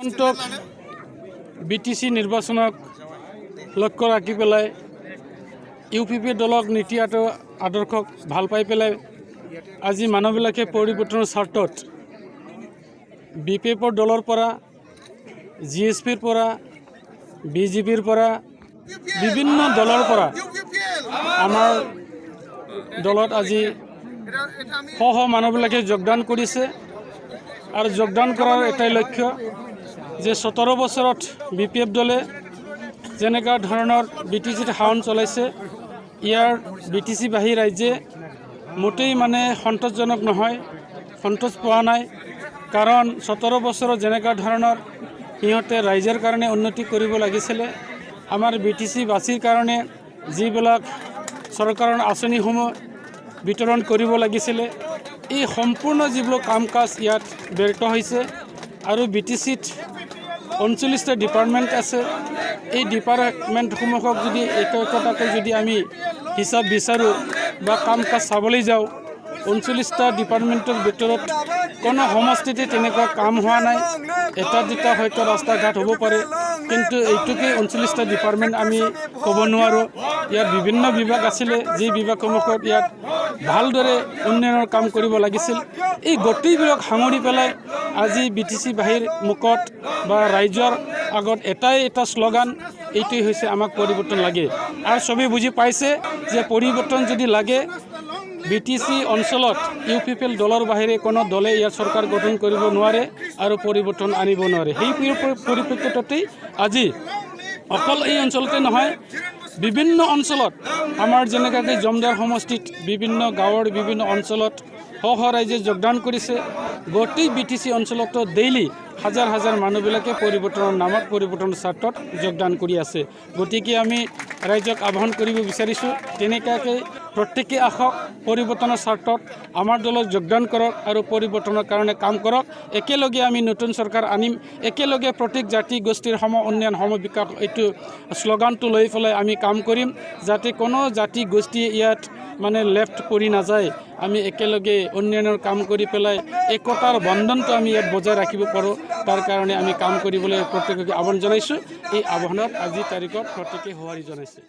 আগন্তুক বিটিসি নিৰ্বাচনক লক্ষ্য ৰাখি পেলাই ইউপিপি দলক নীতি আদৰ্শক ভাল পাই পেলাই আজি মানুহবিলাকে পৰিৱৰ্তনৰ স্বাৰ্থত বিপিএফৰ দলৰ পৰা জিএছপিৰ পৰা বিজেপিৰ পৰা বিভিন্ন দলৰ পৰা আমাৰ দলত আজি শ মানুহবিলাকে যোগদান কৰিছে আৰু যোগদান কৰাৰ এটাই লক্ষ্য যে 17 বছৰত বিপিএফ দলে যেনেকা ধৰণৰ বিটিচিত শাসন চলাইছে ইয়াৰ বিটিচি বাহী ৰাজ্যে মোটেই মানে সন্তোষজনক নহয় সন্তোষ পোৱা নাই কাৰণ 17 বছৰত যেনেকা ধৰণৰ সিহঁতে ৰাইজৰ কাৰণে উন্নতি কৰিব লাগিছিলে আমাৰ বিটিচি বাসীৰ কাৰণে যিবিলাক চৰকাৰৰ আঁচনিসমূহ বিতৰণ কৰিব লাগিছিলে এই সম্পূৰ্ণ যিবিলাক কাম কাজ ইয়াত ব্যৰ্থ হৈছে আৰু বিটিচিত 39টা ডিপাৰ্টমেণ্ট আছে এই ডিপাৰ্টমেণ্টসমূহক যদি একটাকৈ যদি আমি হিচাপ বিচাৰোঁ বা কাম কাজ চাবলৈ যাওঁ 39টা ডিপাৰ্টমেণ্টৰ ভিতৰত কোনো সমষ্টিতে তেনেকুৱা কাম হোৱা নাই এটা দুটা হয়তো ৰাস্তা ঘাট হ'ব পাৰে কিন্তু এইটোকে 39টা ডিপাৰ্টমেণ্ট আমি ক'ব নোৱাৰোঁ ইয়াত বিভিন্ন বিভাগ আছিলে যি বিভাগসমূহত ইয়াত ভালদৰে উন্নয়নৰ কাম কৰিব লাগিছিল এই গোটেইবিলাক সামৰি পেলাই আজি বিটিচি বাহিৰ মুখত বা ৰাইজৰ আগত এটা শ্লোগান এইটোই হৈছে আমাক পৰিৱৰ্তন লাগে আৰু সবে বুজি পাইছে যে পৰিৱৰ্তন যদি লাগে বিটিচি অঞ্চলত ইউপিপিএল দলৰ বাহিৰে কোনো দলে ইয়াৰ চৰকাৰ গঠন কৰিব নোৱাৰে আৰু পৰিৱৰ্তন আনিব নোৱাৰে সেই পৰিপ্ৰেক্ষিততেই আজি অকল এই অঞ্চলতে নহয় বিভিন্ন অঞ্চলত আমাৰ যেনেকৈ জমদাৰ সমষ্টিত বিভিন্ন গাঁৱৰ বিভিন্ন অঞ্চলত শ ৰাইজে যোগদান কৰিছে গোটেই বিটিচি অঞ্চলতো ডেইলি হাজাৰ হাজাৰ মানুহবিলাকে পৰিৱৰ্তনৰ নামত পৰিৱৰ্তনৰ স্বাৰ্থত যোগদান কৰি আছে গতিকে আমি ৰাইজক আহ্বান কৰিব বিচাৰিছোঁ তেনেকুৱাকৈ প্ৰত্যেকে আহক পৰিৱৰ্তনৰ স্বাৰ্থত আমাৰ দলত যোগদান কৰক আৰু পৰিৱৰ্তনৰ কাৰণে কাম কৰক একেলগে আমি নতুন চৰকাৰ আনিম একেলগে প্ৰত্যেক জাতি গোষ্ঠীৰ উন্নয়ন বিকাশ এইটো শ্লোগানটো লৈ পেলাই আমি কাম কৰিম যাতে কোনো জাতি গোষ্ঠীয়ে ইয়াত মানে লেফ্ট পৰি নাযায় আমি একেলগে উন্নয়নৰ কাম কৰি পেলাই একতাৰ বন্ধনটো আমি ইয়াত বজাই ৰাখিব পাৰোঁ তাৰ কাৰণে আমি কাম কৰিবলৈ প্ৰত্যেককে আহ্বান জনাইছোঁ এই আহ্বানত আজি তাৰিখত প্ৰত্যেকে সঁহাৰি জনাইছে।